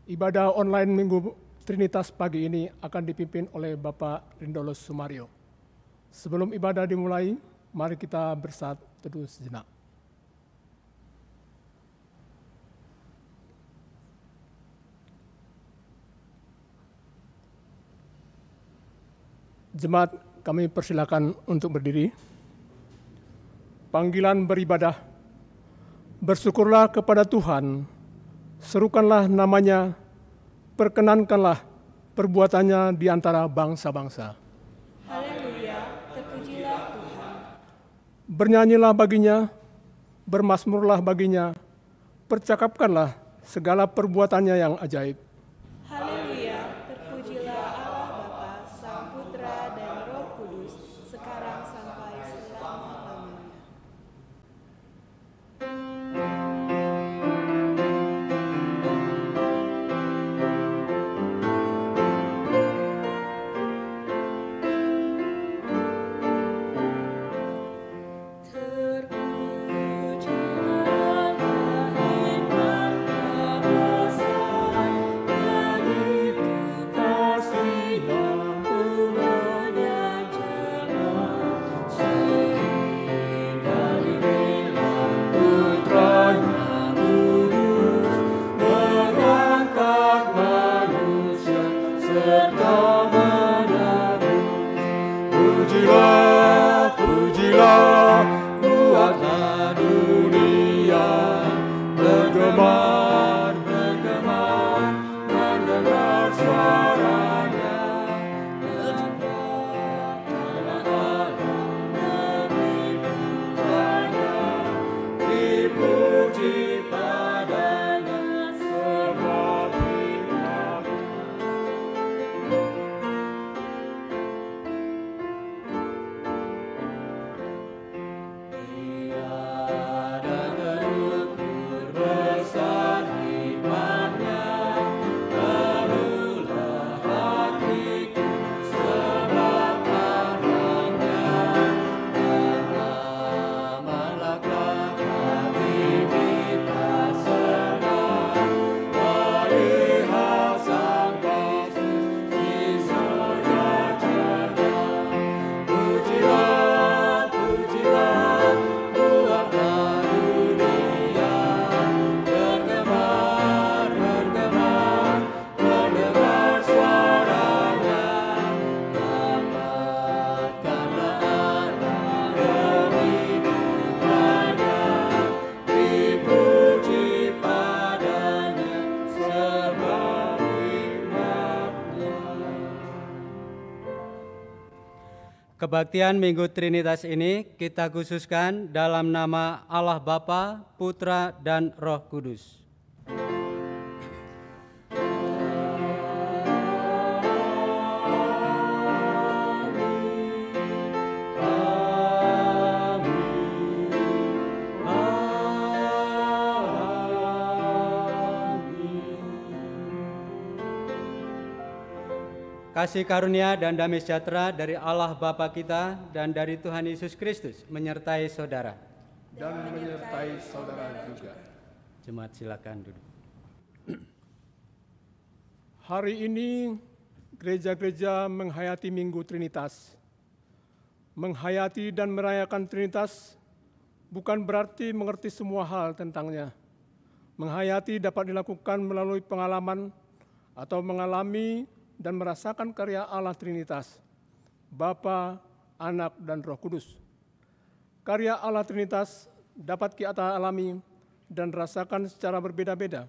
Ibadah online Minggu Trinitas pagi ini akan dipimpin oleh Bapak Rindolus Sumario. Sebelum ibadah dimulai, mari kita bersatu teduh sejenak. Jemaat, kami persilakan untuk berdiri. Panggilan beribadah. Bersyukurlah kepada Tuhan, serukanlah namanya, perkenankanlah perbuatannya di antara bangsa-bangsa. Haleluya, terpujilah Tuhan. Bernyanyilah baginya, bermazmurlah baginya, percakapkanlah segala perbuatannya yang ajaib. Haleluya, terpujilah Allah Bapa, Sang Putra dan Roh Kudus, sekarang sampai selama-lamanya. Kebaktian Minggu Trinitas ini kita khususkan dalam nama Allah Bapa, Putra, dan Roh Kudus. Kasih karunia dan damai sejahtera dari Allah Bapa kita dan dari Tuhan Yesus Kristus menyertai saudara. Dan menyertai saudara juga. Jemaat silakan duduk. Hari ini gereja-gereja menghayati Minggu Trinitas. Menghayati dan merayakan Trinitas bukan berarti mengerti semua hal tentangnya. Menghayati dapat dilakukan melalui pengalaman atau mengalami dan merasakan karya Allah Trinitas, Bapa, Anak, dan Roh Kudus. Karya Allah Trinitas dapat kita alami dan rasakan secara berbeda-beda.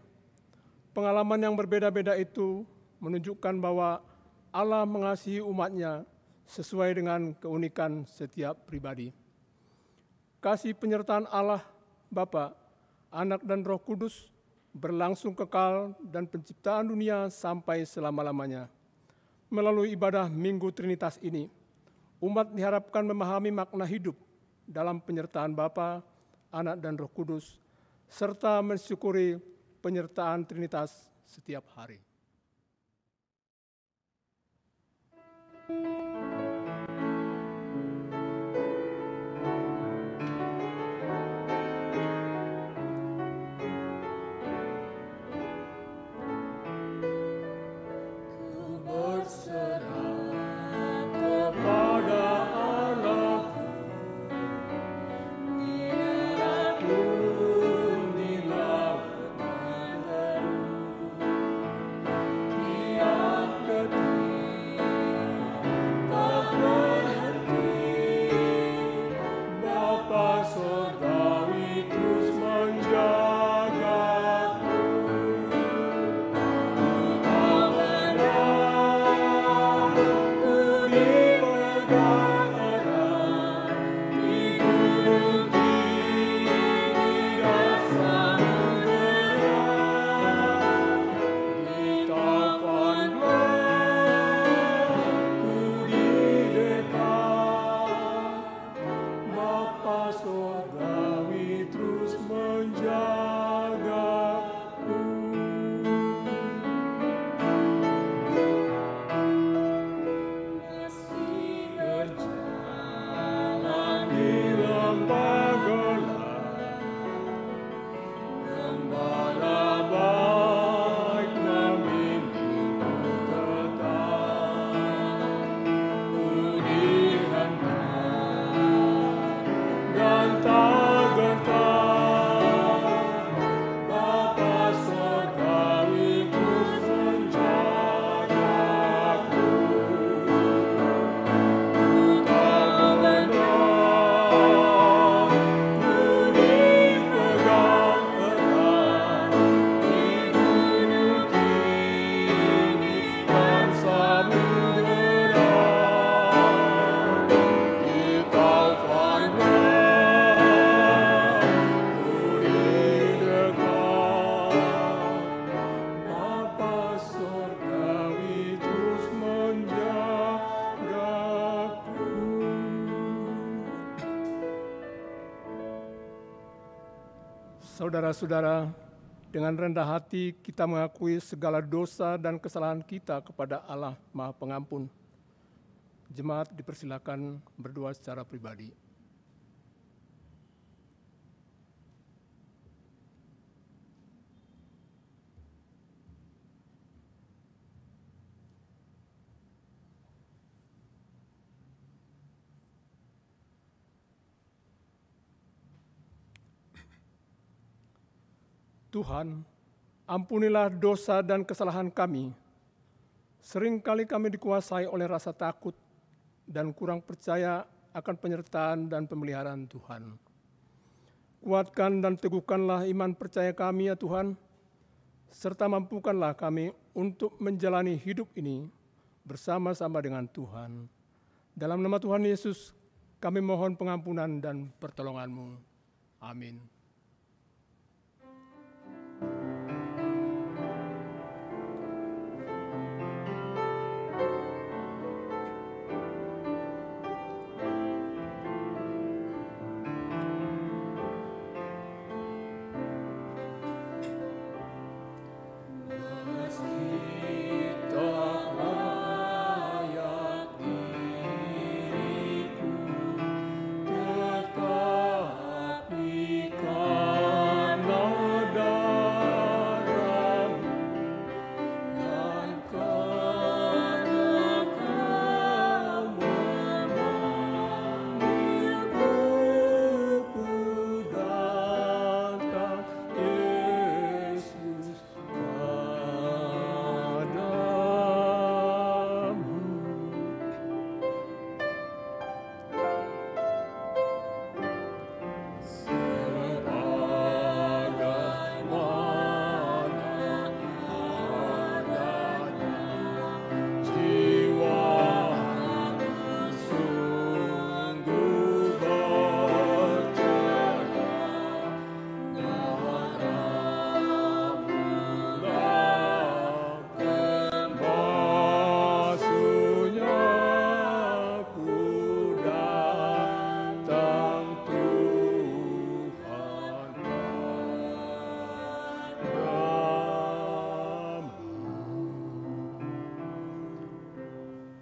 Pengalaman yang berbeda-beda itu menunjukkan bahwa Allah mengasihi umat-Nya sesuai dengan keunikan setiap pribadi. Kasih penyertaan Allah, Bapa, Anak, dan Roh Kudus berlangsung kekal dan penciptaan dunia sampai selama-lamanya. Melalui ibadah Minggu Trinitas ini, umat diharapkan memahami makna hidup dalam penyertaan Bapa, Anak, dan Roh Kudus, serta mensyukuri penyertaan Trinitas setiap hari. Saudara-saudara, dengan rendah hati kita mengakui segala dosa dan kesalahan kita kepada Allah Maha Pengampun. Jemaat dipersilakan berdoa secara pribadi. Tuhan, ampunilah dosa dan kesalahan kami. Seringkali kami dikuasai oleh rasa takut dan kurang percaya akan penyertaan dan pemeliharaan Tuhan. Kuatkan dan teguhkanlah iman percaya kami ya Tuhan, serta mampukanlah kami untuk menjalani hidup ini bersama-sama dengan Tuhan. Dalam nama Tuhan Yesus, kami mohon pengampunan dan pertolongan-Mu. Amin.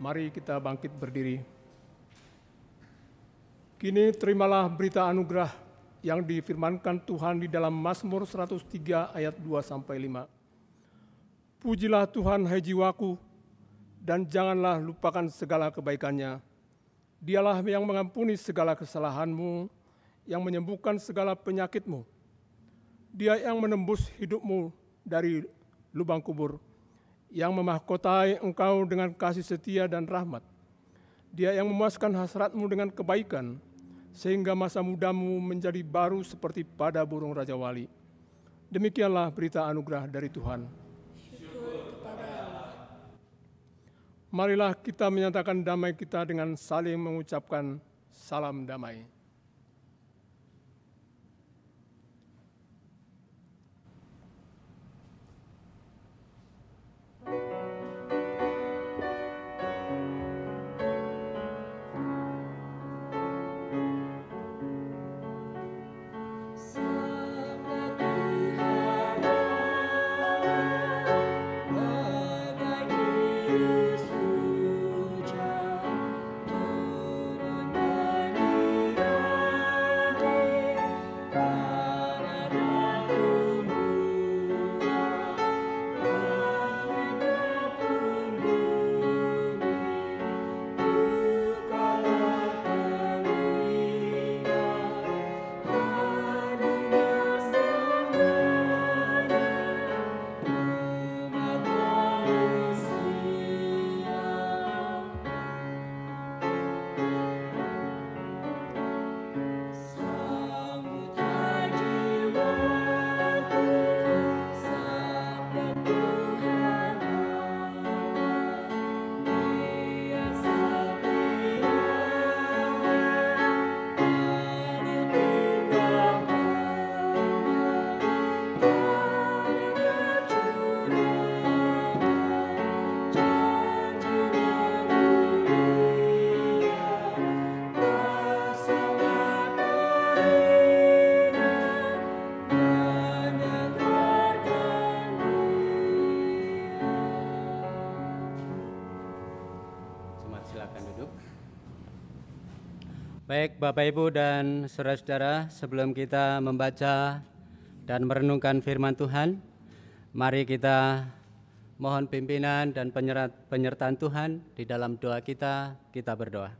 Mari kita bangkit berdiri. Kini terimalah berita anugerah yang difirmankan Tuhan di dalam Mazmur 103 ayat 2-5. Pujilah Tuhan hai jiwaku, dan janganlah lupakan segala kebaikannya. Dialah yang mengampuni segala kesalahanmu, yang menyembuhkan segala penyakitmu. Dia yang menembus hidupmu dari lubang kubur, yang memahkotai engkau dengan kasih setia dan rahmat. Dia yang memuaskan hasratmu dengan kebaikan, sehingga masa mudamu menjadi baru seperti pada burung Raja Wali. Demikianlah berita anugerah dari Tuhan. Syukur kepada Allah. Marilah kita menyatakan damai kita dengan saling mengucapkan salam damai. Baik Bapak Ibu dan saudara-saudara, sebelum kita membaca dan merenungkan firman Tuhan, mari kita mohon pimpinan dan penyertaan Tuhan di dalam doa kita berdoa.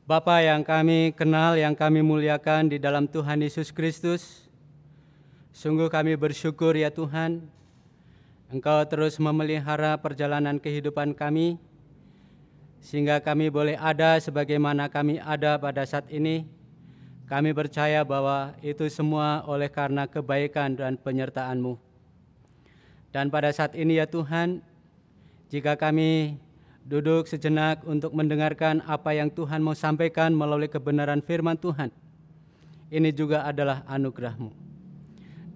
Bapa yang kami kenal, yang kami muliakan di dalam Tuhan Yesus Kristus, sungguh kami bersyukur ya Tuhan, Engkau terus memelihara perjalanan kehidupan kami, sehingga kami boleh ada sebagaimana kami ada pada saat ini. Kami percaya bahwa itu semua oleh karena kebaikan dan penyertaan-Mu. Dan pada saat ini ya Tuhan, jika kami duduk sejenak untuk mendengarkan apa yang Tuhan mau sampaikan melalui kebenaran firman Tuhan, ini juga adalah anugerah-Mu.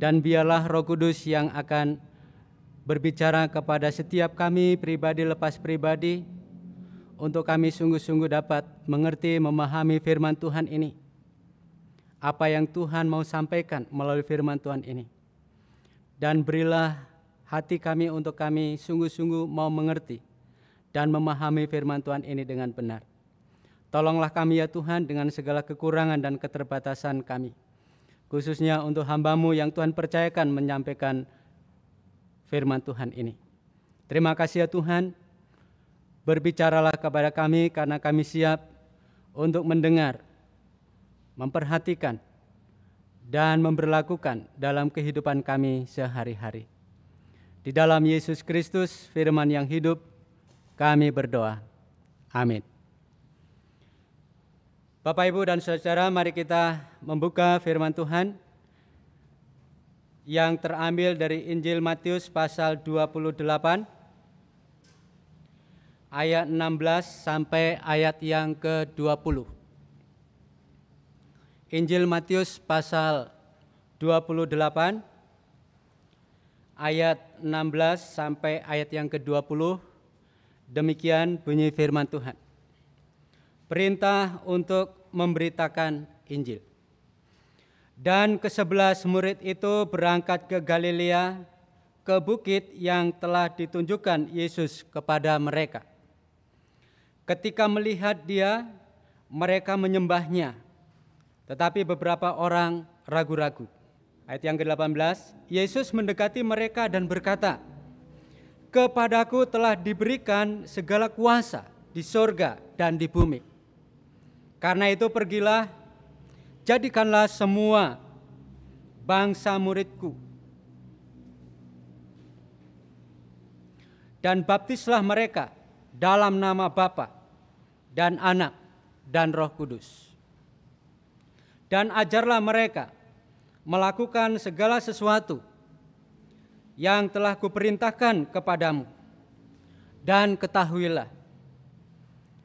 Dan biarlah Roh Kudus yang akan berbicara kepada setiap kami pribadi lepas pribadi, untuk kami sungguh-sungguh dapat mengerti, memahami firman Tuhan ini. Apa yang Tuhan mau sampaikan melalui firman Tuhan ini. Dan berilah hati kami untuk kami sungguh-sungguh mau mengerti dan memahami firman Tuhan ini dengan benar. Tolonglah kami ya Tuhan dengan segala kekurangan dan keterbatasan kami. Khususnya untuk hamba-Mu yang Tuhan percayakan menyampaikan firman Tuhan ini. Terima kasih ya Tuhan. Berbicaralah kepada kami karena kami siap untuk mendengar, memperhatikan, dan memberlakukan dalam kehidupan kami sehari-hari. Di dalam Yesus Kristus, firman yang hidup, kami berdoa. Amin. Bapak, Ibu, dan saudara, mari kita membuka firman Tuhan yang terambil dari Injil Matius pasal 28, ayat 16 sampai ayat yang ke-20. Injil Matius pasal 28 ayat 16 sampai ayat yang ke-20. Demikian bunyi firman Tuhan. Perintah untuk memberitakan Injil. Dan ke-11 murid itu berangkat ke Galilea, ke bukit yang telah ditunjukkan Yesus kepada mereka. Ketika melihat Dia, mereka menyembahnya, tetapi beberapa orang ragu-ragu. Ayat yang ke-18, Yesus mendekati mereka dan berkata, "Kepadaku telah diberikan segala kuasa di sorga dan di bumi. Karena itu pergilah, jadikanlah semua bangsa muridku, dan baptislah mereka dalam nama Bapa dan Anak dan Roh Kudus. Dan ajarlah mereka melakukan segala sesuatu yang telah kuperintahkan kepadamu. Dan ketahuilah,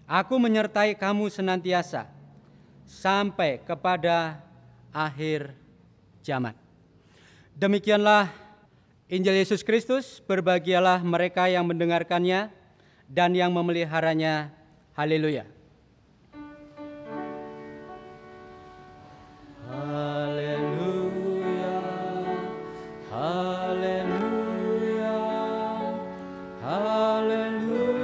aku menyertai kamu senantiasa sampai kepada akhir zaman." Demikianlah Injil Yesus Kristus. Berbahagialah mereka yang mendengarkannya dan yang memeliharanya. Haleluya. Haleluya. Haleluya. Haleluya.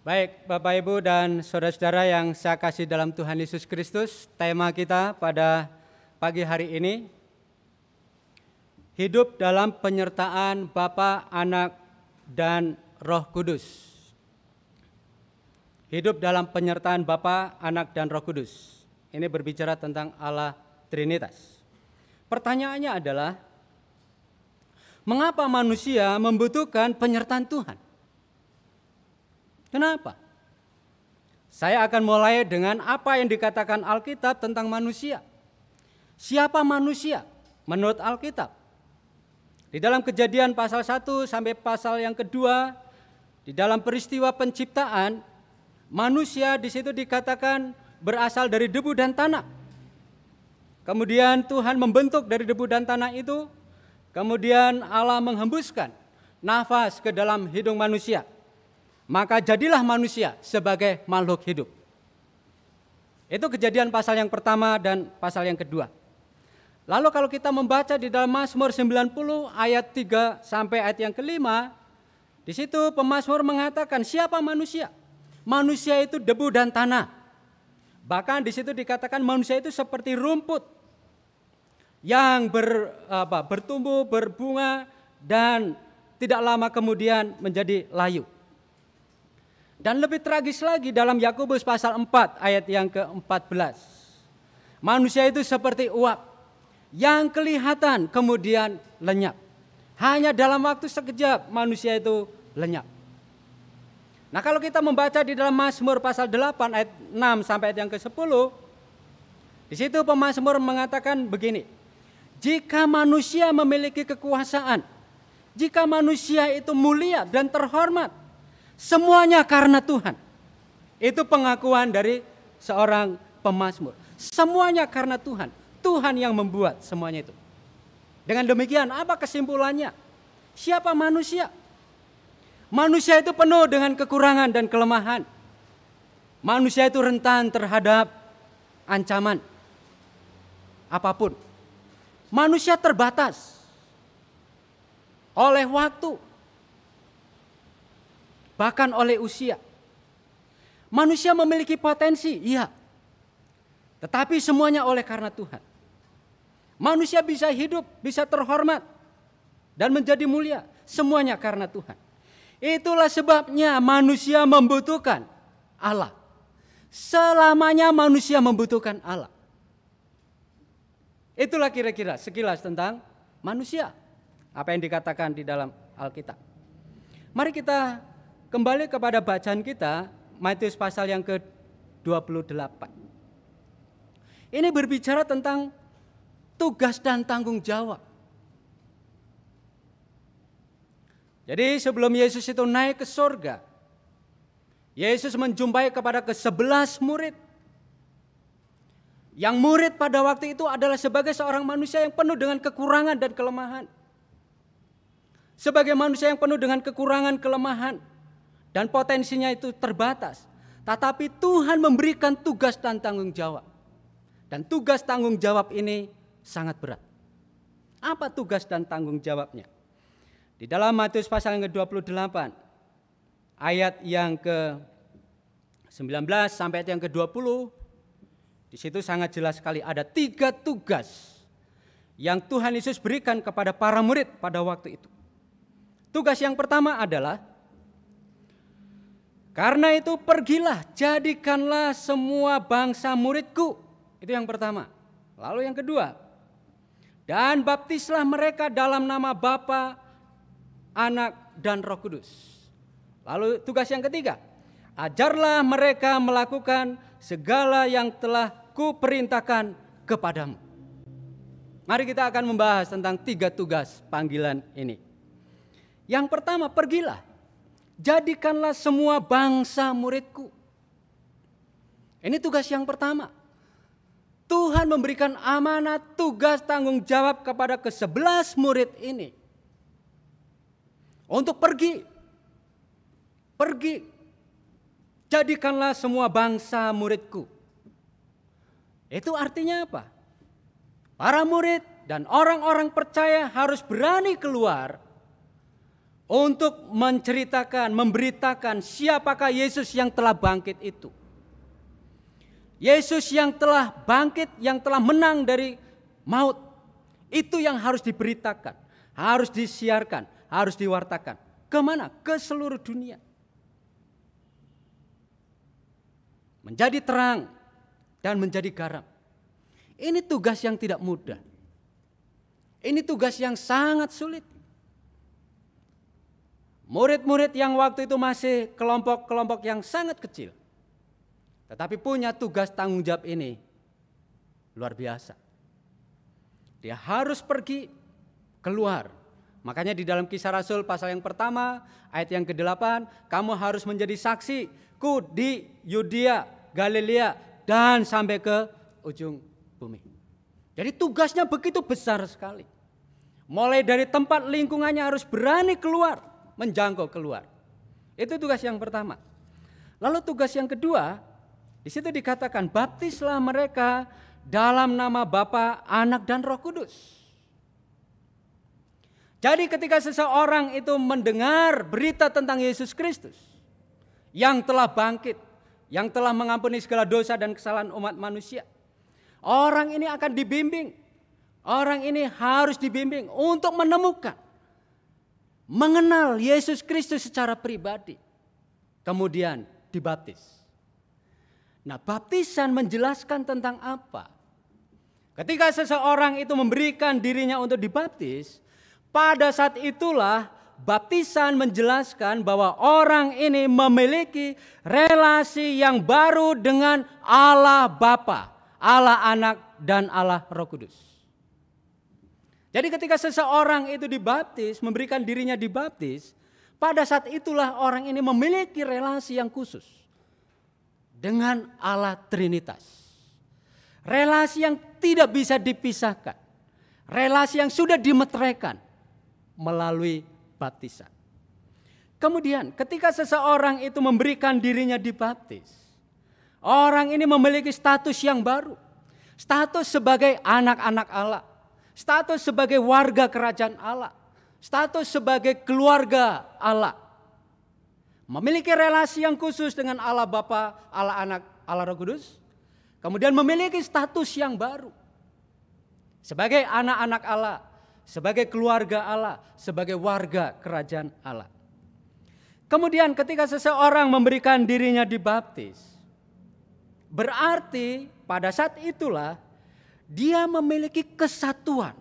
Baik, Bapak, Ibu, dan saudara-saudara yang saya kasih dalam Tuhan Yesus Kristus, tema kita pada pagi hari ini, hidup dalam penyertaan Bapa, Anak, dan Roh Kudus. Hidup dalam penyertaan Bapa, Anak, dan Roh Kudus. Ini berbicara tentang Allah Trinitas. Pertanyaannya adalah, mengapa manusia membutuhkan penyertaan Tuhan? Kenapa? Saya akan mulai dengan apa yang dikatakan Alkitab tentang manusia. Siapa manusia menurut Alkitab? Di dalam Kejadian pasal 1 sampai pasal yang kedua, di dalam peristiwa penciptaan, manusia di situ dikatakan berasal dari debu dan tanah. Kemudian Tuhan membentuk dari debu dan tanah itu, kemudian Allah menghembuskan nafas ke dalam hidung manusia. Maka jadilah manusia sebagai makhluk hidup. Itu Kejadian pasal yang pertama dan pasal yang kedua. Lalu kalau kita membaca di dalam Mazmur 90 ayat 3 sampai ayat yang kelima, di situ pemazmur mengatakan siapa manusia? Manusia itu debu dan tanah. Bahkan di situ dikatakan manusia itu seperti rumput yang bertumbuh, berbunga dan tidak lama kemudian menjadi layu. Dan lebih tragis lagi dalam Yakobus pasal 4 ayat yang ke-14. Manusia itu seperti uap yang kelihatan kemudian lenyap. Hanya dalam waktu sekejap manusia itu lenyap. Nah, kalau kita membaca di dalam Mazmur pasal 8 ayat 6 sampai ayat yang ke-10, di situ pemazmur mengatakan begini. Jika manusia memiliki kekuasaan, jika manusia itu mulia dan terhormat, semuanya karena Tuhan. Itu pengakuan dari seorang pemazmur. Semuanya karena Tuhan. Tuhan yang membuat semuanya itu. Dengan demikian, apa kesimpulannya? Siapa manusia? Manusia itu penuh dengan kekurangan dan kelemahan. Manusia itu rentan terhadap ancaman apapun. Manusia terbatas oleh waktu, bahkan oleh usia. Manusia memiliki potensi, iya. Tetapi semuanya oleh karena Tuhan. Manusia bisa hidup, bisa terhormat, dan menjadi mulia. Semuanya karena Tuhan. Itulah sebabnya manusia membutuhkan Allah. Selamanya manusia membutuhkan Allah. Itulah kira-kira sekilas tentang manusia. Apa yang dikatakan di dalam Alkitab. Mari kita kembali kepada bacaan kita, Matius pasal yang ke-28. Ini berbicara tentang tugas dan tanggung jawab. Jadi sebelum Yesus itu naik ke surga, Yesus menjumpai kepada ke-11 murid. Yang murid pada waktu itu adalah sebagai seorang manusia yang penuh dengan kekurangan dan kelemahan. Sebagai manusia yang penuh dengan kekurangan, kelemahan, dan potensinya itu terbatas. Tetapi Tuhan memberikan tugas dan tanggung jawab. Dan tugas tanggung jawab ini sangat berat. Apa tugas dan tanggung jawabnya? Di dalam Matius pasal yang ke-28, ayat yang ke-19 sampai ayat yang ke-20, di situ sangat jelas sekali ada 3 tugas yang Tuhan Yesus berikan kepada para murid pada waktu itu. Tugas yang pertama adalah, karena itu pergilah, jadikanlah semua bangsa muridku. Itu yang pertama. Lalu yang kedua, dan baptislah mereka dalam nama Bapa, Anak, dan Roh Kudus. Lalu tugas yang ketiga, ajarlah mereka melakukan segala yang telah kuperintahkan kepadamu. Mari kita akan membahas tentang 3 tugas panggilan ini. Yang pertama, pergilah, jadikanlah semua bangsa muridku. Ini tugas yang pertama. Tuhan memberikan amanat, tugas, tanggung jawab kepada ke-11 murid ini. Untuk pergi. Pergi. Jadikanlah semua bangsa muridku. Itu artinya apa? Para murid dan orang-orang percaya harus berani keluar untuk menceritakan, memberitakan siapakah Yesus yang telah bangkit itu. Yesus yang telah bangkit, yang telah menang dari maut. Itu yang harus diberitakan, harus disiarkan, harus diwartakan. Kemana? Ke seluruh dunia. Menjadi terang dan menjadi garam. Ini tugas yang tidak mudah. Ini tugas yang sangat sulit. Murid-murid yang waktu itu masih kelompok-kelompok yang sangat kecil, tetapi punya tugas tanggung jawab ini luar biasa. Dia harus pergi keluar. Makanya di dalam Kisah Rasul pasal yang pertama ayat yang ke-8, kamu harus menjadi saksiku di Yudea, Galilea, dan sampai ke ujung bumi. Jadi tugasnya begitu besar sekali. Mulai dari tempat lingkungannya harus berani keluar, menjangkau keluar. Itu tugas yang pertama. Lalu tugas yang kedua, di situ dikatakan baptislah mereka dalam nama Bapa, Anak, dan Roh Kudus. Jadi ketika seseorang itu mendengar berita tentang Yesus Kristus yang telah bangkit, yang telah mengampuni segala dosa dan kesalahan umat manusia, orang ini akan dibimbing. Orang ini harus dibimbing untuk menemukan, mengenal Yesus Kristus secara pribadi. Kemudian dibaptis. Nah, baptisan menjelaskan tentang apa? Ketika seseorang itu memberikan dirinya untuk dibaptis, pada saat itulah baptisan menjelaskan bahwa orang ini memiliki relasi yang baru dengan Allah Bapa, Allah Anak, dan Allah Roh Kudus. Jadi ketika seseorang itu dibaptis, memberikan dirinya dibaptis, pada saat itulah orang ini memiliki relasi yang khusus dengan Allah Trinitas. Relasi yang tidak bisa dipisahkan. Relasi yang sudah dimeteraikan melalui baptisan. Kemudian ketika seseorang itu memberikan dirinya dibaptis, orang ini memiliki status yang baru. Status sebagai anak-anak Allah. Status sebagai warga kerajaan Allah. Status sebagai keluarga Allah. Memiliki relasi yang khusus dengan Allah Bapa, Allah Anak, Allah Roh Kudus. Kemudian memiliki status yang baru. Sebagai anak-anak Allah, sebagai keluarga Allah, sebagai warga kerajaan Allah. Kemudian ketika seseorang memberikan dirinya dibaptis, berarti pada saat itulah dia memiliki kesatuan.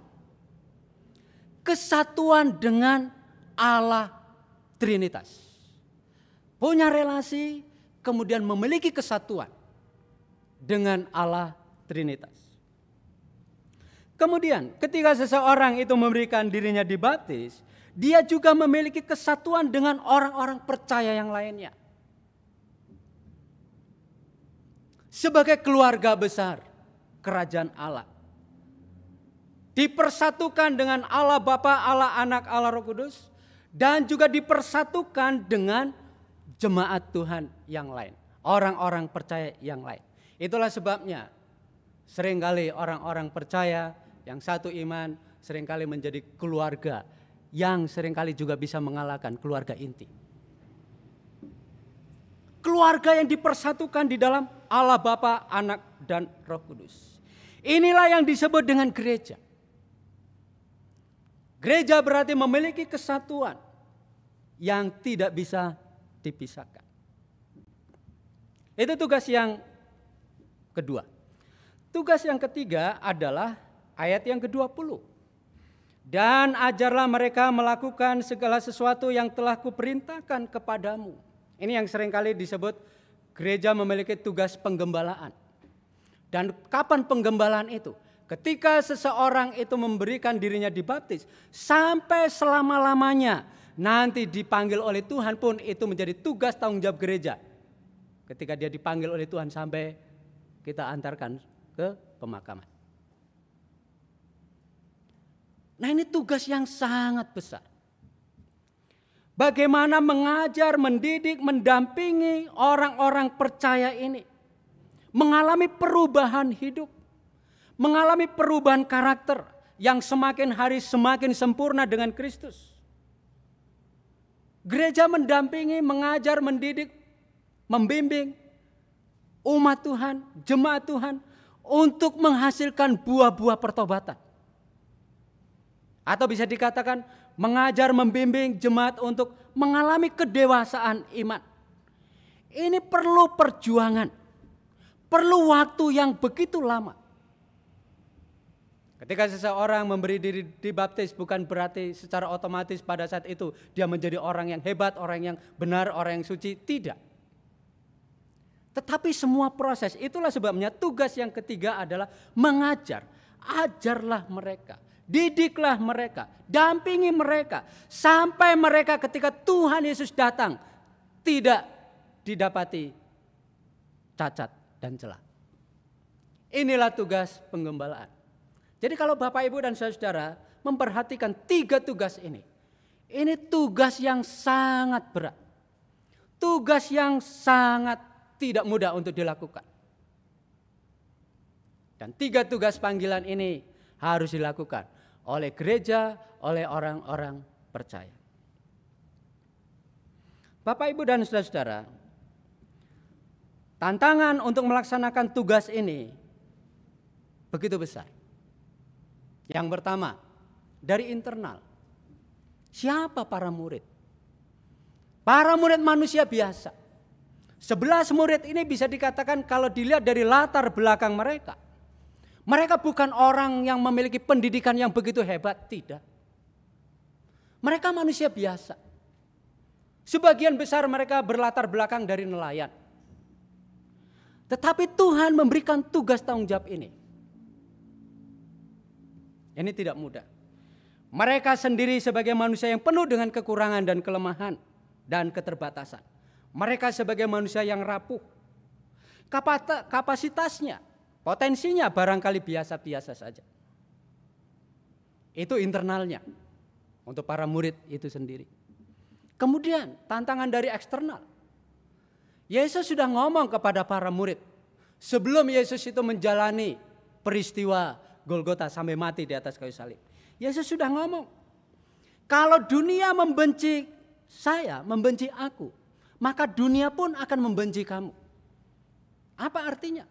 Kesatuan dengan Allah Trinitas. Punya relasi, kemudian memiliki kesatuan dengan Allah Trinitas. Kemudian ketika seseorang itu memberikan dirinya dibaptis, dia juga memiliki kesatuan dengan orang-orang percaya yang lainnya. Sebagai keluarga besar kerajaan Allah. Dipersatukan dengan Allah Bapa, Allah Anak, Allah Roh Kudus. Dan juga dipersatukan dengan jemaat Tuhan yang lain. Orang-orang percaya yang lain. Itulah sebabnya seringkali orang-orang percaya yang satu iman seringkali menjadi keluarga yang seringkali juga bisa mengalahkan keluarga inti. Keluarga yang dipersatukan di dalam Allah Bapa, Anak, dan Roh Kudus. Inilah yang disebut dengan gereja. Gereja berarti memiliki kesatuan yang tidak bisa dipisahkan. Itu tugas yang kedua. Tugas yang ketiga adalah ayat yang ke-20. Dan ajarlah mereka melakukan segala sesuatu yang telah kuperintahkan kepadamu. Ini yang seringkali disebut gereja memiliki tugas penggembalaan. Dan kapan penggembalaan itu? Ketika seseorang itu memberikan dirinya dibaptis, sampai selama-lamanya nanti dipanggil oleh Tuhan pun itu menjadi tugas tanggung jawab gereja. Ketika dia dipanggil oleh Tuhan sampai kita antarkan ke pemakaman. Nah, ini tugas yang sangat besar. Bagaimana mengajar, mendidik, mendampingi orang-orang percaya ini. Mengalami perubahan hidup. Mengalami perubahan karakter yang semakin hari semakin sempurna dengan Kristus. Gereja mendampingi, mengajar, mendidik, membimbing umat Tuhan, jemaat Tuhan untuk menghasilkan buah-buah pertobatan. Atau bisa dikatakan mengajar, membimbing jemaat untuk mengalami kedewasaan iman. Ini perlu perjuangan, perlu waktu yang begitu lama. Ketika seseorang memberi diri dibaptis bukan berarti secara otomatis pada saat itu dia menjadi orang yang hebat, orang yang benar, orang yang suci. Tidak. Tetapi semua proses, itulah sebabnya tugas yang ketiga adalah mengajar. Ajarlah mereka, didiklah mereka, dampingi mereka. Sampai mereka ketika Tuhan Yesus datang tidak didapati cacat dan celah. Inilah tugas penggembalaan. Jadi kalau Bapak, Ibu, dan saudara memperhatikan tiga tugas ini tugas yang sangat berat. Tugas yang sangat tidak mudah untuk dilakukan. Dan 3 tugas panggilan ini harus dilakukan oleh gereja, oleh orang-orang percaya. Bapak, Ibu, dan saudara-saudara, tantangan untuk melaksanakan tugas ini begitu besar. Yang pertama, dari internal. Siapa para murid? Para murid manusia biasa. 11 murid ini bisa dikatakan kalau dilihat dari latar belakang mereka, mereka bukan orang yang memiliki pendidikan yang begitu hebat, tidak. Mereka manusia biasa. Sebagian besar mereka berlatar belakang dari nelayan. Tetapi Tuhan memberikan tugas tanggung jawab ini. Ini tidak mudah. Mereka sendiri sebagai manusia yang penuh dengan kekurangan dan kelemahan dan keterbatasan. Mereka sebagai manusia yang rapuh. Kapasitasnya, potensinya barangkali biasa-biasa saja. Itu internalnya untuk para murid itu sendiri. Kemudian tantangan dari eksternal. Yesus sudah ngomong kepada para murid sebelum Yesus itu menjalani peristiwa Golgota sampai mati di atas kayu salib. Yesus sudah ngomong, kalau dunia membenci saya, membenci aku, maka dunia pun akan membenci kamu. Apa artinya?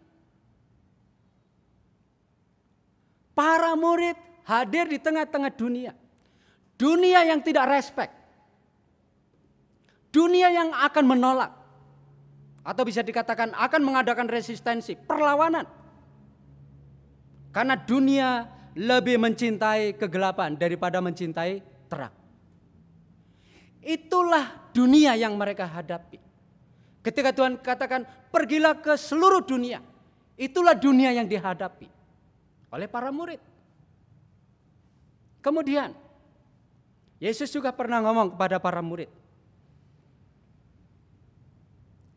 Para murid hadir di tengah-tengah dunia. Dunia yang tidak respect. Dunia yang akan menolak. Atau bisa dikatakan akan mengadakan resistensi, perlawanan. Karena dunia lebih mencintai kegelapan daripada mencintai terang. Itulah dunia yang mereka hadapi. Ketika Tuhan katakan pergilah ke seluruh dunia. Itulah dunia yang dihadapi oleh para murid. Kemudian Yesus juga pernah ngomong kepada para murid.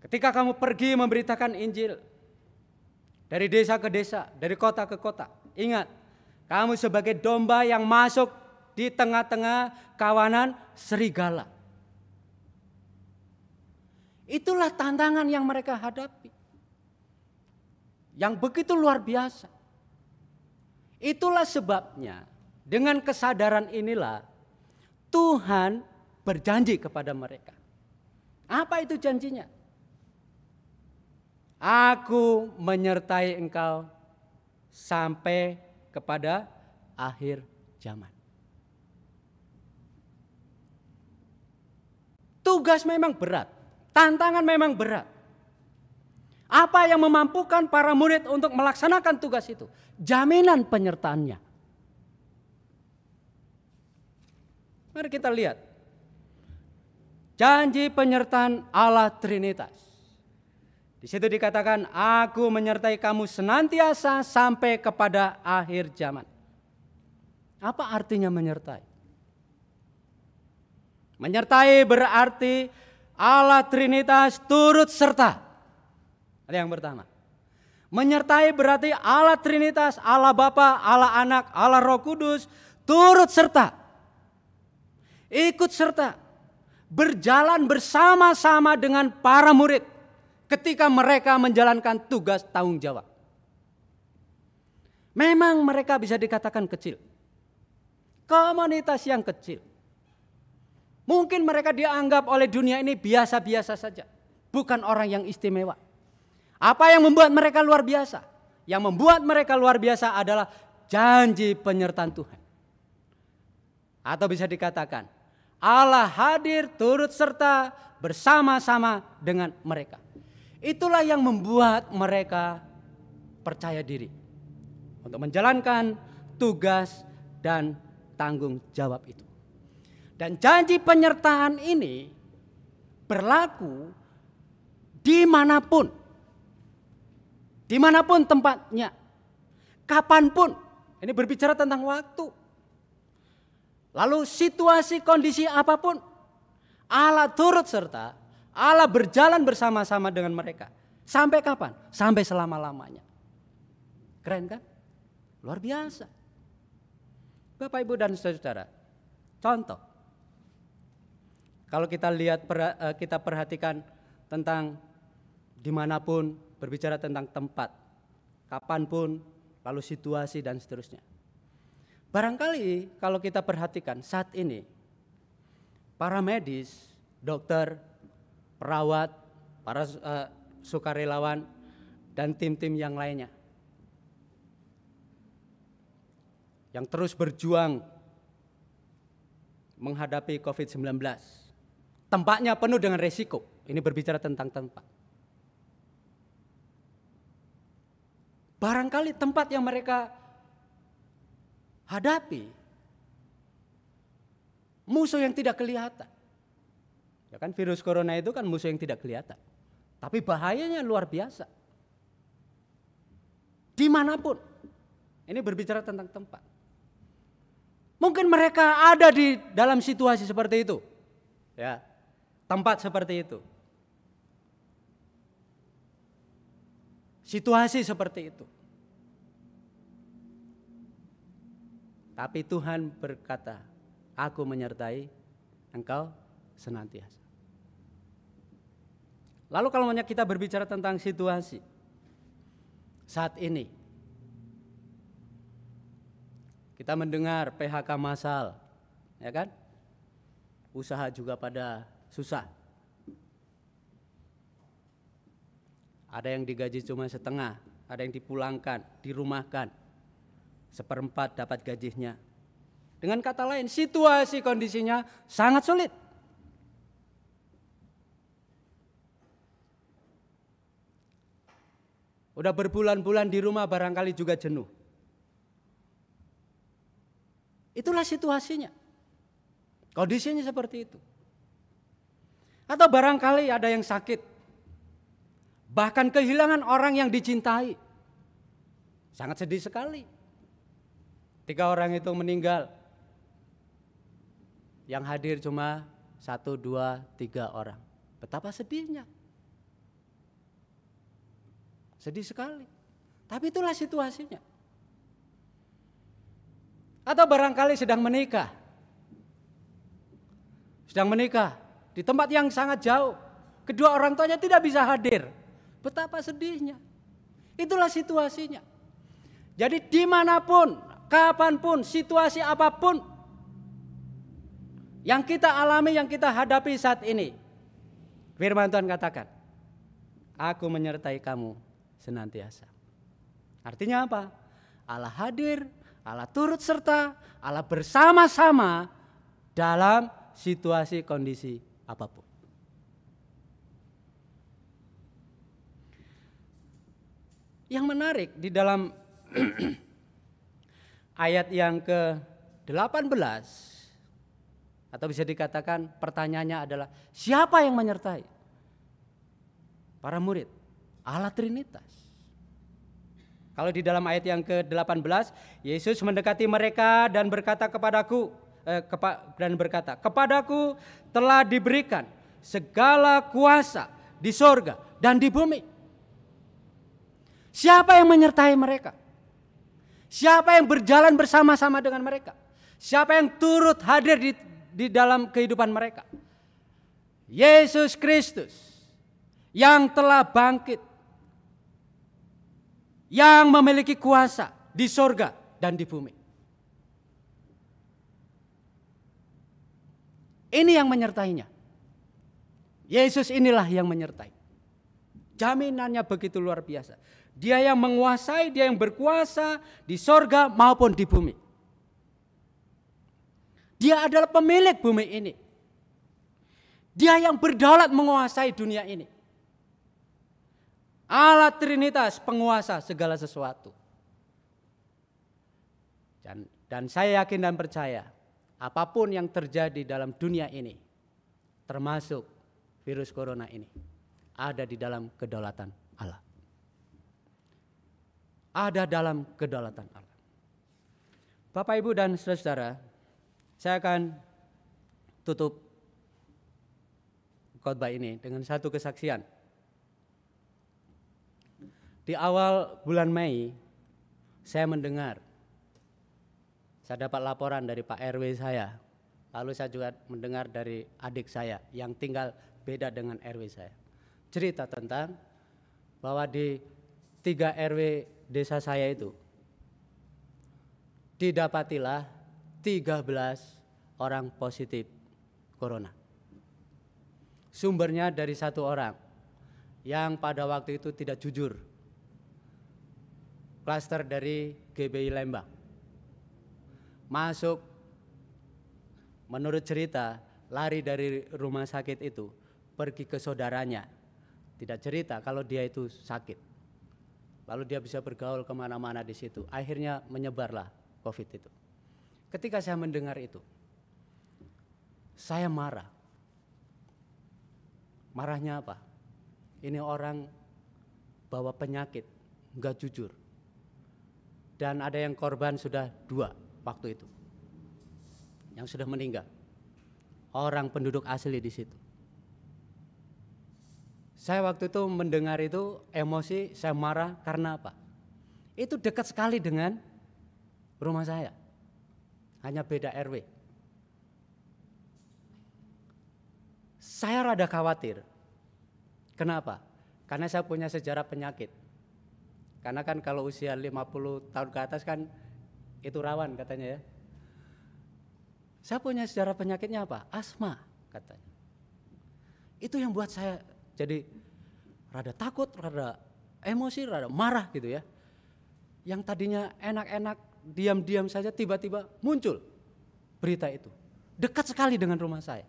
Ketika kamu pergi memberitakan Injil dari desa ke desa, dari kota ke kota, ingat, kamu sebagai domba yang masuk di tengah-tengah kawanan serigala. Itulah tantangan yang mereka hadapi. Yang begitu luar biasa. Itulah sebabnya dengan kesadaran inilah Tuhan berjanji kepada mereka. Apa itu janjinya? Aku menyertai engkau sampai kepada akhir zaman. Tugas memang berat, tantangan memang berat. Apa yang memampukan para murid untuk melaksanakan tugas itu? Jaminan penyertaannya. Mari kita lihat. Janji penyertaan Allah Trinitas. Di situ dikatakan, aku menyertai kamu senantiasa sampai kepada akhir zaman. Apa artinya menyertai? Menyertai berarti Allah Trinitas turut serta. Ada yang pertama. Menyertai berarti Allah Trinitas, Allah Bapa, Allah Anak, Allah Roh Kudus turut serta. Ikut serta. Berjalan bersama-sama dengan para murid ketika mereka menjalankan tugas tanggung jawab. Memang mereka bisa dikatakan kecil. Komunitas yang kecil. Mungkin mereka dianggap oleh dunia ini biasa-biasa saja. Bukan orang yang istimewa. Apa yang membuat mereka luar biasa? Yang membuat mereka luar biasa adalah janji penyertaan Tuhan. Atau bisa dikatakan, Allah hadir turut serta bersama-sama dengan mereka. Itulah yang membuat mereka percaya diri untuk menjalankan tugas dan tanggung jawab itu. Dan janji penyertaan ini berlaku dimanapun tempatnya, kapanpun. Ini berbicara tentang waktu. Lalu situasi kondisi apapun, Allah turut serta, Allah berjalan bersama-sama dengan mereka. Sampai kapan? Sampai selama-lamanya. Keren kan? Luar biasa. Bapak, Ibu, dan saudara, contoh. Kalau kita lihat, kita perhatikan tentang dimanapun, berbicara tentang tempat, kapanpun, lalu situasi dan seterusnya. Barangkali kalau kita perhatikan saat ini, para medis, dokter, perawat, para sukarelawan, dan tim-tim yang lainnya yang terus berjuang menghadapi COVID-19. Tempatnya penuh dengan resiko. Ini berbicara tentang tempat. Barangkali tempat yang mereka hadapi musuh yang tidak kelihatan. Ya kan, virus corona itu kan musuh yang tidak kelihatan. Tapi bahayanya luar biasa. Dimanapun. Ini berbicara tentang tempat. Mungkin mereka ada di dalam situasi seperti itu. Ya, tempat seperti itu. Situasi seperti itu. Tapi Tuhan berkata, aku menyertai engkau senantiasa. Lalu kalau kita berbicara tentang situasi saat ini, kita mendengar PHK massal, ya kan? Usaha juga pada susah. Ada yang digaji cuma setengah, ada yang dipulangkan, dirumahkan. 1/4 dapat gajinya. Dengan kata lain, situasi kondisinya sangat sulit. Udah berbulan-bulan di rumah barangkali juga jenuh. Itulah situasinya. Kondisinya seperti itu. Atau barangkali ada yang sakit. Bahkan kehilangan orang yang dicintai. Sangat sedih sekali. 3 orang itu meninggal. Yang hadir cuma 1, 2, 3 orang. Betapa sedihnya. Sedih sekali. Tapi itulah situasinya. Atau barangkali sedang menikah. Sedang menikah di tempat yang sangat jauh. Kedua orang tuanya tidak bisa hadir. Betapa sedihnya. Itulah situasinya. Jadi dimanapun, kapanpun, situasi apapun yang kita alami, yang kita hadapi saat ini, firman Tuhan katakan, aku menyertai kamu senantiasa. Artinya apa? Allah hadir, Allah turut serta, Allah bersama-sama dalam situasi kondisi apapun. Yang menarik di dalam ayat yang ke-18, atau bisa dikatakan pertanyaannya adalah siapa yang menyertai? Para murid, Allah Trinitas. Kalau di dalam ayat yang ke-18, Yesus mendekati mereka dan berkata kepadaku, kepadaku telah diberikan segala kuasa di sorga dan di bumi. Siapa yang menyertai mereka? Siapa yang berjalan bersama-sama dengan mereka? Siapa yang turut hadir di dalam kehidupan mereka? Yesus Kristus yang telah bangkit, yang memiliki kuasa di sorga dan di bumi. Ini yang menyertainya. Yesus inilah yang menyertai. Jaminannya begitu luar biasa. Dia yang menguasai, dia yang berkuasa di sorga maupun di bumi. Dia adalah pemilik bumi ini. Dia yang berdaulat menguasai dunia ini. Allah Trinitas, penguasa segala sesuatu. Dan saya yakin dan percaya, apapun yang terjadi dalam dunia ini, termasuk virus corona ini, ada di dalam kedaulatan Allah. Ada dalam kedaulatan Allah. Bapak, Ibu, dan saudara, saya akan tutup khotbah ini dengan satu kesaksian. Di awal bulan Mei, saya dapat laporan dari Pak RW saya. Lalu saya juga mendengar dari adik saya yang tinggal beda dengan RW saya. Cerita tentang bahwa di 3 RW desa saya itu didapatilah 13 orang positif corona. Sumbernya dari satu orang yang pada waktu itu tidak jujur. Klaster dari GBI Lembang. Masuk, menurut cerita, lari dari rumah sakit itu, pergi ke saudaranya. Tidak cerita kalau dia itu sakit. Lalu dia bisa bergaul kemana-mana di situ. Akhirnya menyebarlah COVID itu. Ketika saya mendengar itu, saya marah. Marahnya apa? Ini orang bawa penyakit, enggak jujur. Dan ada yang korban sudah 2 waktu itu, yang sudah meninggal. Orang penduduk asli di situ. Saya waktu itu mendengar itu emosi, saya marah karena apa? Itu dekat sekali dengan rumah saya, hanya beda RW. Saya rada khawatir. Kenapa? Karena saya punya sejarah penyakit. Karena kan kalau usia 50 tahun ke atas kan itu rawan katanya ya. Saya punya sejarah penyakitnya apa? Asma katanya. Itu yang buat saya jadi rada takut, rada emosi, rada marah gitu ya. Yang tadinya enak-enak, diam-diam saja tiba-tiba muncul berita itu. Dekat sekali dengan rumah saya.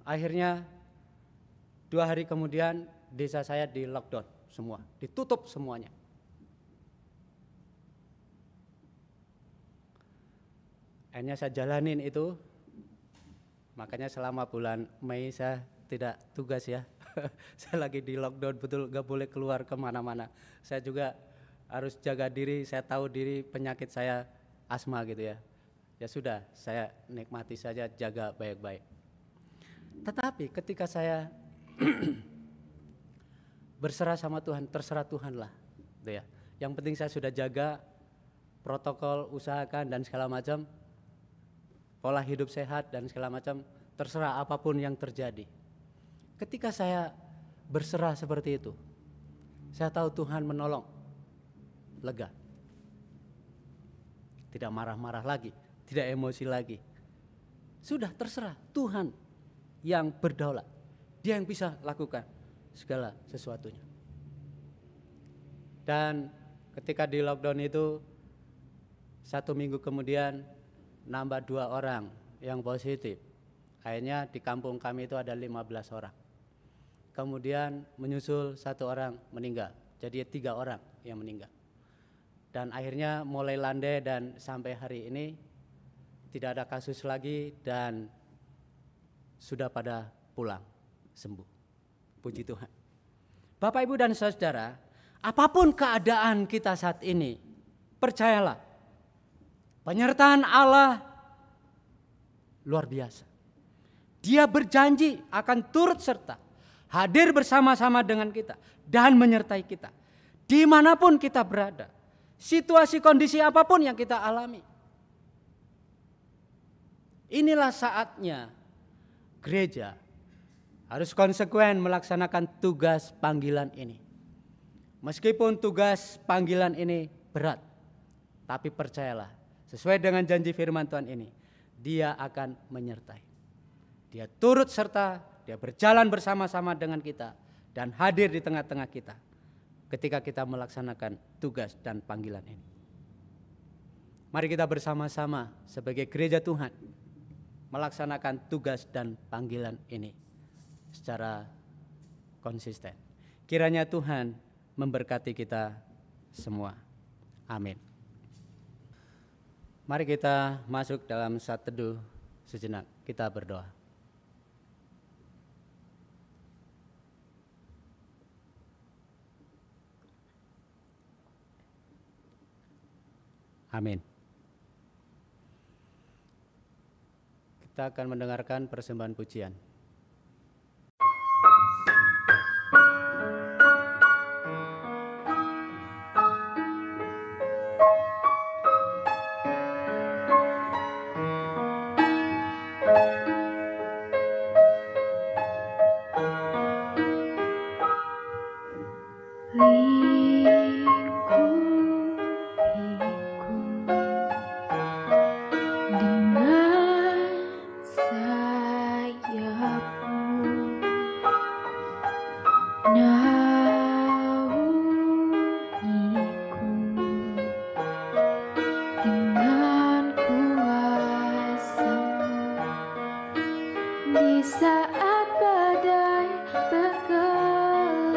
Akhirnya 2 hari kemudian desa saya di lockdown semua, ditutup semuanya. Akhirnya saya jalanin itu, makanya selama bulan Mei saya tidak tugas ya. Saya lagi di lockdown betul, gak boleh keluar kemana-mana. Saya juga harus jaga diri, saya tahu diri penyakit saya asma gitu ya. Ya sudah, saya nikmati saja, jaga baik-baik. Tetapi ketika saya berserah sama Tuhan, terserah Tuhan lah gitu ya. Yang penting saya sudah jaga protokol, usahakan dan segala macam, pola hidup sehat dan segala macam, terserah apapun yang terjadi. Ketika saya berserah seperti itu, saya tahu Tuhan menolong, lega. Tidak marah-marah lagi, tidak emosi lagi. Sudah terserah Tuhan yang berdaulat. Dia yang bisa lakukan segala sesuatunya. Dan ketika di lockdown itu 1 minggu kemudian nambah 2 orang yang positif. Akhirnya di kampung kami itu ada 15 orang. Kemudian menyusul 1 orang meninggal. Jadi 3 orang yang meninggal. Dan akhirnya mulai landai dan sampai hari ini tidak ada kasus lagi dan sudah pada pulang sembuh. Puji Tuhan. Bapak, Ibu dan Saudara, apapun keadaan kita saat ini, percayalah, penyertaan Allah luar biasa. Dia berjanji akan turut serta, hadir bersama-sama dengan kita dan menyertai kita. Dimanapun kita berada, situasi kondisi apapun yang kita alami. Inilah saatnya gereja harus konsekuen melaksanakan tugas panggilan ini. Meskipun tugas panggilan ini berat, tapi percayalah, sesuai dengan janji firman Tuhan ini, Dia akan menyertai. Dia turut serta, Dia berjalan bersama-sama dengan kita dan hadir di tengah-tengah kita ketika kita melaksanakan tugas dan panggilan ini. Mari kita bersama-sama sebagai gereja Tuhan melaksanakan tugas dan panggilan ini secara konsisten. Kiranya Tuhan memberkati kita semua. Amin. Mari kita masuk dalam saat teduh sejenak. Kita berdoa. Amin. Kita akan mendengarkan persembahan pujian. Di saat badai bergelora,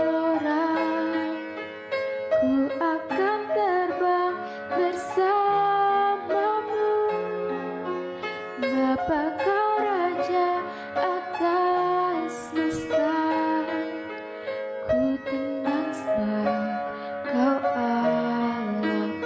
ku akan terbang bersamamu. Bapa, kau Raja atas semesta, ku tenang sebab kau Allahku.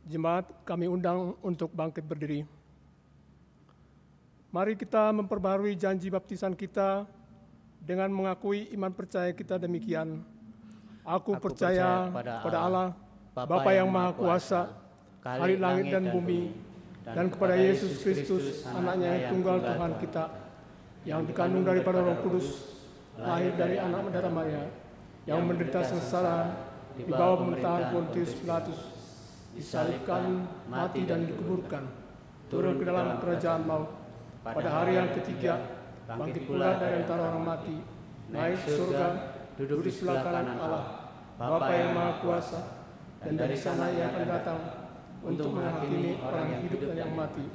Jemaat, kami undang untuk bangkit berdiri. Mari kita memperbarui janji baptisan kita dengan mengakui iman percaya kita demikian. Aku percaya pada Allah, Bapa yang Maha Kuasa, Khalik langit dan bumi, dan kepada Yesus Kristus, Anaknya yang tunggal Tuhan kita, yang dikandung daripada Roh Kudus, lahir dari anak Madara Maria, yang menderita sengsara di bawah pemerintahan Pontius Pilatus, disalibkan, mati dan dikuburkan, turun ke dalam kerajaan maut, pada hari yang ketiga bangkit pula dari antara orang mati, naik ke surga, duduk di sebelah kanan Allah, Bapa yang Maha Kuasa, dan dari sana Ia akan datang untuk menghakimi orang yang hidup dan yang mati.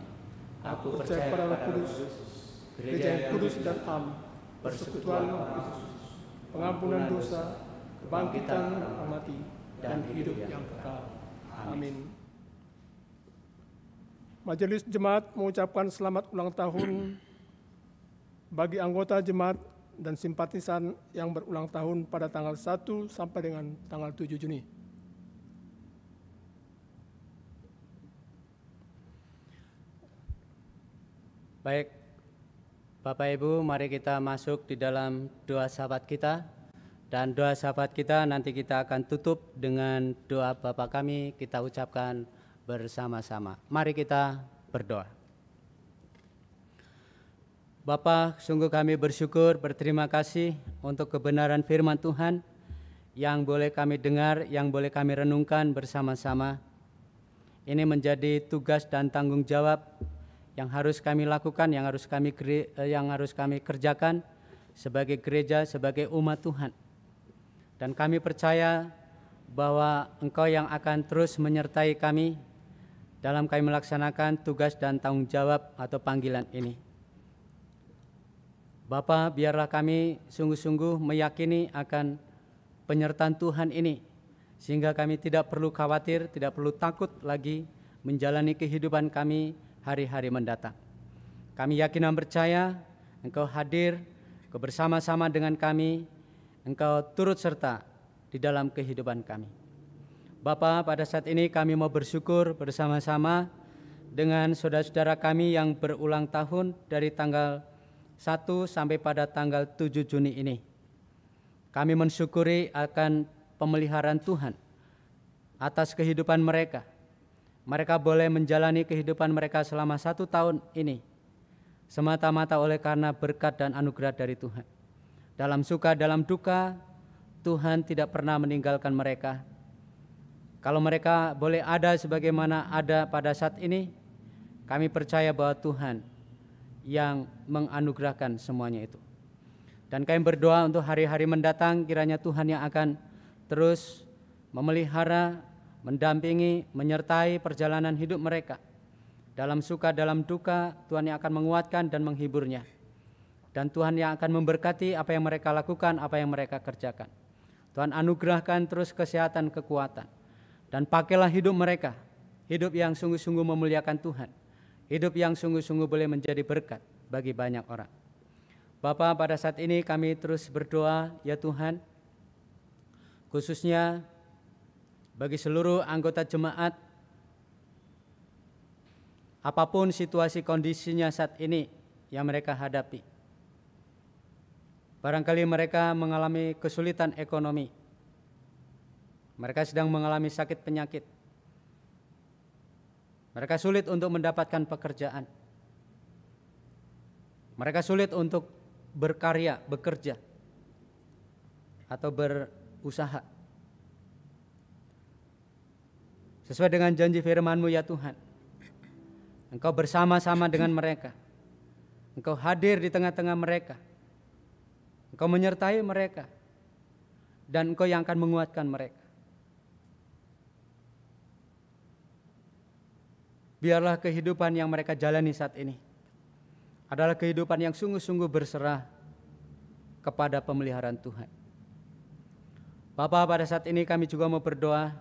Aku percaya pada Roh Kudus, gereja yang kudus dan am, persekutuan Roh Kudus, pengampunan dosa, kebangkitan orang mati, dan hidup yang kekal. Amin. Majelis Jemaat mengucapkan selamat ulang tahun bagi anggota jemaat dan simpatisan yang berulang tahun pada tanggal 1 sampai dengan tanggal 7 Juni. Baik, Bapak Ibu, mari kita masuk di dalam doa sahabat kita. Dan doa sahabat kita nanti kita akan tutup dengan doa Bapa kami, kita ucapkan bersama-sama. Mari kita berdoa. Bapa, sungguh kami bersyukur, berterima kasih untuk kebenaran firman Tuhan yang boleh kami dengar, yang boleh kami renungkan bersama-sama. Ini menjadi tugas dan tanggung jawab yang harus kami lakukan, yang harus kami kerjakan sebagai gereja, sebagai umat Tuhan. Dan kami percaya bahwa Engkau yang akan terus menyertai kami dalam kami melaksanakan tugas dan tanggung jawab atau panggilan ini. Bapa, biarlah kami sungguh-sungguh meyakini akan penyertaan Tuhan ini, sehingga kami tidak perlu khawatir, tidak perlu takut lagi menjalani kehidupan kami hari-hari mendatang. Kami yakin dan percaya Engkau hadir, Engkau bersama-sama dengan kami, Engkau turut serta di dalam kehidupan kami. Bapa, pada saat ini kami mau bersyukur bersama-sama dengan saudara-saudara kami yang berulang tahun dari tanggal 1 sampai pada tanggal 7 Juni ini. Kami mensyukuri akan pemeliharaan Tuhan atas kehidupan mereka. Mereka boleh menjalani kehidupan mereka selama 1 tahun ini semata-mata oleh karena berkat dan anugerah dari Tuhan. Dalam suka, dalam duka, Tuhan tidak pernah meninggalkan mereka. Kalau mereka boleh ada sebagaimana ada pada saat ini, kami percaya bahwa Tuhan yang menganugerahkan semuanya itu. Dan kami berdoa untuk hari-hari mendatang, kiranya Tuhan yang akan terus memelihara, mendampingi, menyertai perjalanan hidup mereka. Dalam suka, dalam duka, Tuhan yang akan menguatkan dan menghiburnya. Dan Tuhan yang akan memberkati apa yang mereka lakukan, apa yang mereka kerjakan. Tuhan anugerahkan terus kesehatan, kekuatan. Dan pakailah hidup mereka, hidup yang sungguh-sungguh memuliakan Tuhan. Hidup yang sungguh-sungguh boleh menjadi berkat bagi banyak orang. Bapa, pada saat ini kami terus berdoa, ya Tuhan, khususnya bagi seluruh anggota jemaat, apapun situasi kondisinya saat ini yang mereka hadapi. Barangkali mereka mengalami kesulitan ekonomi. Mereka sedang mengalami sakit penyakit. Mereka sulit untuk mendapatkan pekerjaan. Mereka sulit untuk berkarya, bekerja, atau berusaha. Sesuai dengan janji firman-Mu ya Tuhan, Engkau bersama-sama dengan mereka. Engkau hadir di tengah-tengah mereka. Engkau menyertai mereka. Dan Engkau yang akan menguatkan mereka. Biarlah kehidupan yang mereka jalani saat ini adalah kehidupan yang sungguh-sungguh berserah kepada pemeliharaan Tuhan. Bapa, pada saat ini kami juga mau berdoa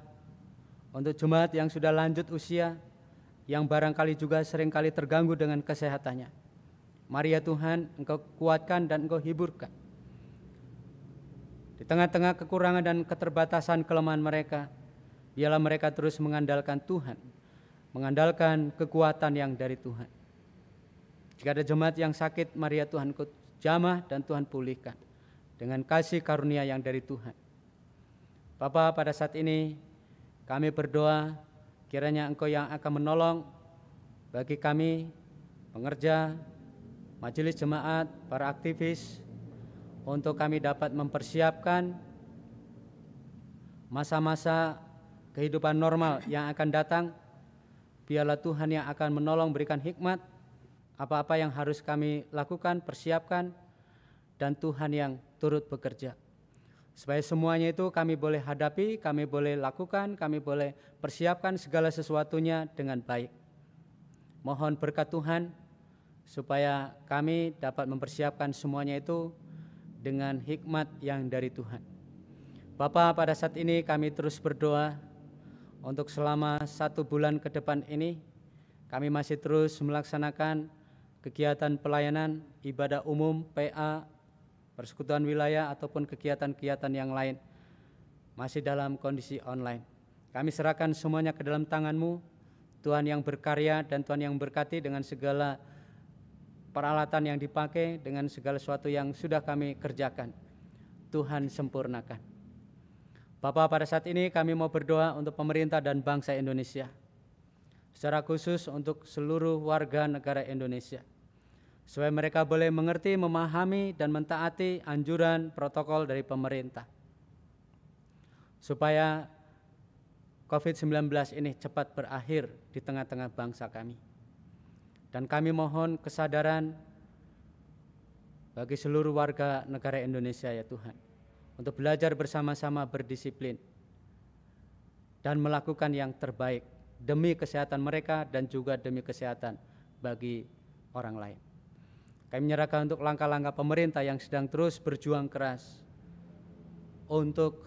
untuk jemaat yang sudah lanjut usia, yang barangkali juga seringkali terganggu dengan kesehatannya. Mari ya Tuhan, Engkau kuatkan dan Engkau hiburkan. Di tengah-tengah kekurangan dan keterbatasan kelemahan mereka, biarlah mereka terus mengandalkan Tuhan, mengandalkan kekuatan yang dari Tuhan. Jika ada jemaat yang sakit, mari ya Tuhan Engkau jamah dan Tuhan pulihkan dengan kasih karunia yang dari Tuhan. Bapa, pada saat ini kami berdoa, kiranya Engkau yang akan menolong bagi kami, pengerja, majelis jemaat, para aktivis, untuk kami dapat mempersiapkan masa-masa kehidupan normal yang akan datang. Biarlah Tuhan yang akan menolong, berikan hikmat, apa-apa yang harus kami lakukan, persiapkan, dan Tuhan yang turut bekerja. Supaya semuanya itu kami boleh hadapi, kami boleh lakukan, kami boleh persiapkan segala sesuatunya dengan baik. Mohon berkat Tuhan, supaya kami dapat mempersiapkan semuanya itu dengan hikmat yang dari Tuhan. Bapa, pada saat ini kami terus berdoa, untuk selama 1 bulan ke depan ini, kami masih terus melaksanakan kegiatan pelayanan, ibadah umum, PA, persekutuan wilayah, ataupun kegiatan-kegiatan yang lain, masih dalam kondisi online. Kami serahkan semuanya ke dalam tangan-Mu, Tuhan yang berkarya dan Tuhan yang berkati dengan segala peralatan yang dipakai, dengan segala sesuatu yang sudah kami kerjakan. Tuhan sempurnakan. Bapa, pada saat ini kami mau berdoa untuk pemerintah dan bangsa Indonesia, secara khusus untuk seluruh warga negara Indonesia, supaya mereka boleh mengerti, memahami, dan mentaati anjuran protokol dari pemerintah, supaya COVID-19 ini cepat berakhir di tengah-tengah bangsa kami. Dan kami mohon kesadaran bagi seluruh warga negara Indonesia ya Tuhan, untuk belajar bersama-sama berdisiplin dan melakukan yang terbaik demi kesehatan mereka dan juga demi kesehatan bagi orang lain. Kami menyerahkan untuk langkah-langkah pemerintah yang sedang terus berjuang keras untuk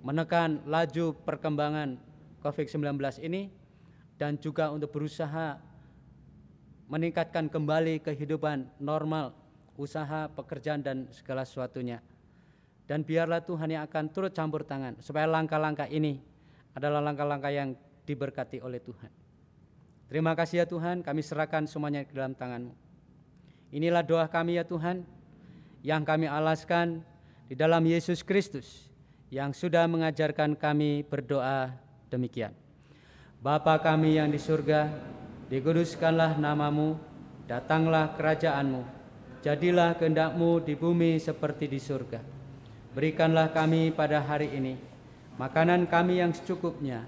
menekan laju perkembangan COVID-19 ini, dan juga untuk berusaha meningkatkan kembali kehidupan normal, usaha, pekerjaan, dan segala sesuatunya. Dan biarlah Tuhan yang akan turut campur tangan, supaya langkah-langkah ini adalah langkah-langkah yang diberkati oleh Tuhan. Terima kasih ya Tuhan, kami serahkan semuanya ke dalam tangan-Mu. Inilah doa kami ya Tuhan, yang kami alaskan di dalam Yesus Kristus, yang sudah mengajarkan kami berdoa demikian. Bapa kami yang di surga, dikuduskanlah nama-Mu, datanglah kerajaan-Mu, jadilah kehendak-Mu di bumi seperti di surga. Berikanlah kami pada hari ini makanan kami yang secukupnya,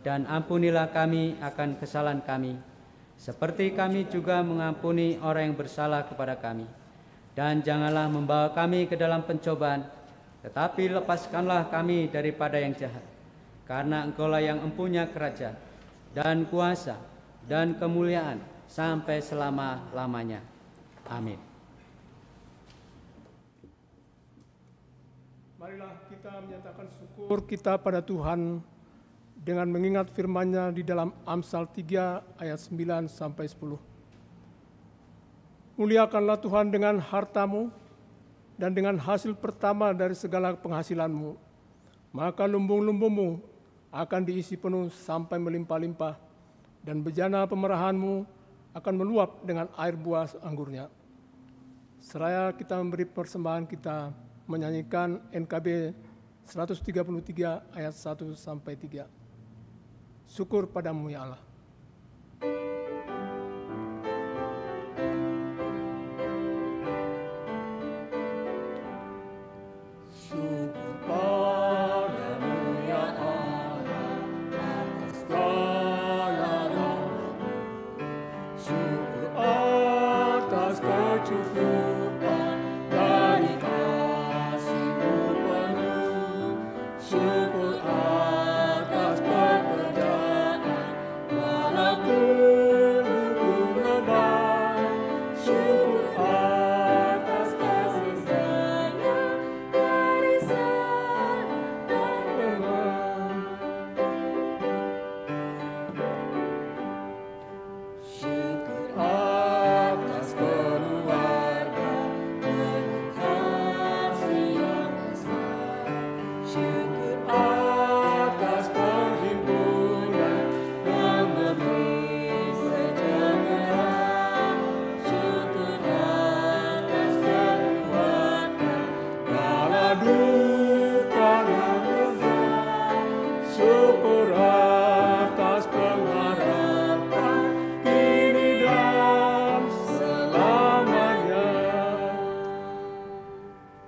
dan ampunilah kami akan kesalahan kami, seperti kami juga mengampuni orang yang bersalah kepada kami. Dan janganlah membawa kami ke dalam pencobaan, tetapi lepaskanlah kami daripada yang jahat. Karena Engkaulah yang empunya kerajaan, dan kuasa, dan kemuliaan, sampai selama-lamanya. Amin. Marilah kita menyatakan syukur kita pada Tuhan dengan mengingat firman-Nya di dalam Amsal 3 ayat 9 sampai 10. Muliakanlah Tuhan dengan hartamu dan dengan hasil pertama dari segala penghasilanmu, maka lumbung-lumbungmu akan diisi penuh sampai melimpah-limpah, dan bejana pemerahanmu akan meluap dengan air buah anggurnya. Seraya kita memberi persembahan, kita menyanyikan NKB 133 ayat 1 sampai 3. Syukur padamu ya Allah.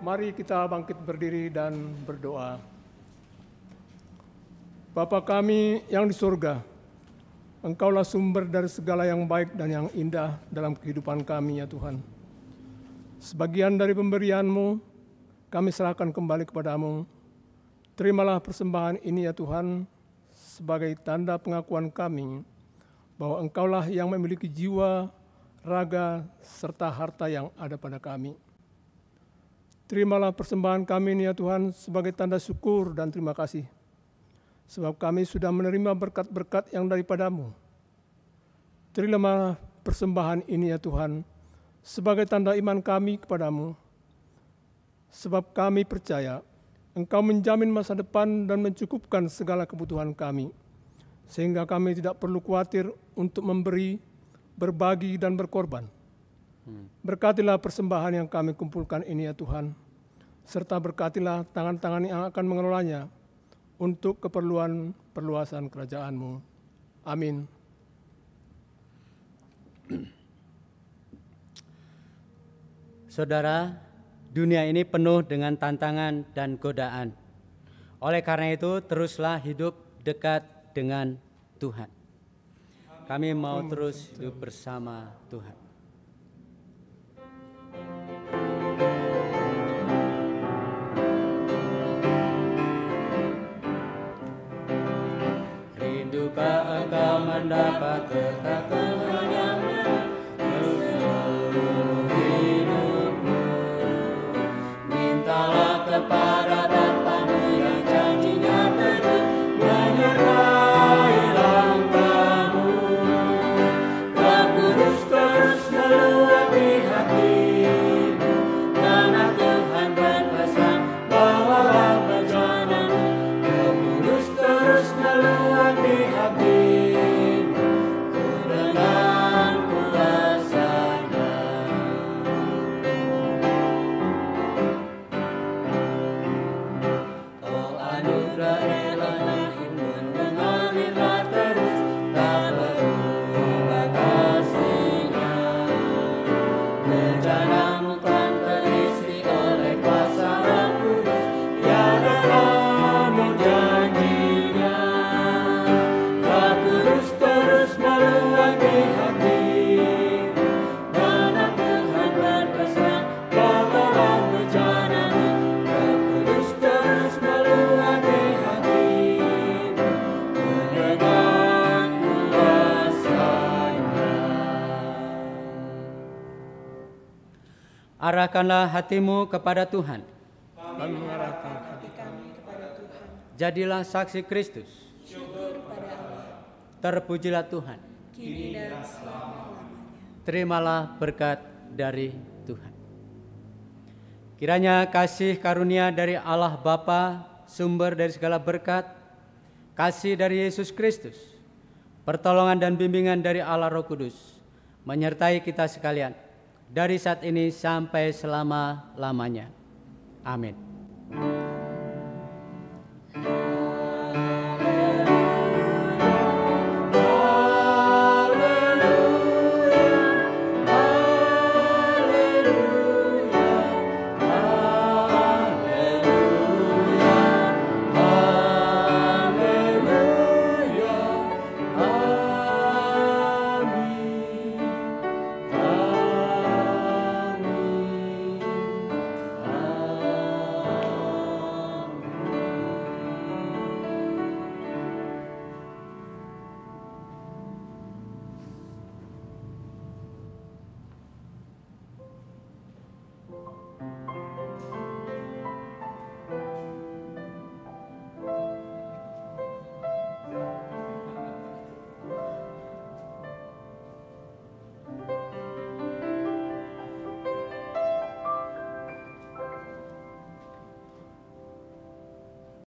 Mari kita bangkit berdiri dan berdoa. Bapa kami yang di surga, Engkaulah sumber dari segala yang baik dan yang indah dalam kehidupan kami ya Tuhan. Sebagian dari pemberian-Mu kami serahkan kembali kepadamu. Terimalah persembahan ini ya Tuhan, sebagai tanda pengakuan kami bahwa Engkaulah yang memiliki jiwa, raga, serta harta yang ada pada kami. Terimalah persembahan kami ini ya Tuhan sebagai tanda syukur dan terima kasih. Sebab kami sudah menerima berkat-berkat yang daripada-Mu. Terimalah persembahan ini ya Tuhan sebagai tanda iman kami kepadamu. Sebab kami percaya Engkau menjamin masa depan dan mencukupkan segala kebutuhan kami. Sehingga kami tidak perlu khawatir untuk memberi, berbagi, dan berkorban. Berkatilah persembahan yang kami kumpulkan ini ya Tuhan, serta berkatilah tangan-tangan yang akan mengelolanya untuk keperluan perluasan kerajaan-Mu. Amin. Saudara, dunia ini penuh dengan tantangan dan godaan. Oleh karena itu, teruslah hidup dekat dengan Tuhan. Kami mau terus hidup bersama Tuhan. Rindukah engkau mendapat berkat Tuhan-Nya seluruh hidupmu? Mintalah kepada Bapa-Mu yang janjinya teguh, menyertai langkahmu. Roh Kudus terus meluapi hatimu, karena Tuhan berpesan, bawalah bejanamu. Roh Kudus terus meluapi hatimu, arahkanlah hatimu kepada Tuhan. Dan mengarahkan hati kami kepada Tuhan. Jadilah saksi Kristus. Syukur pada Allah, Terpujilah Tuhan. kini dan selama-lamanya. Terimalah berkat dari Tuhan. Kiranya kasih karunia dari Allah Bapa, sumber dari segala berkat, kasih dari Yesus Kristus, pertolongan dan bimbingan dari Allah Roh Kudus, menyertai kita sekalian, dari saat ini sampai selama-lamanya. Amin.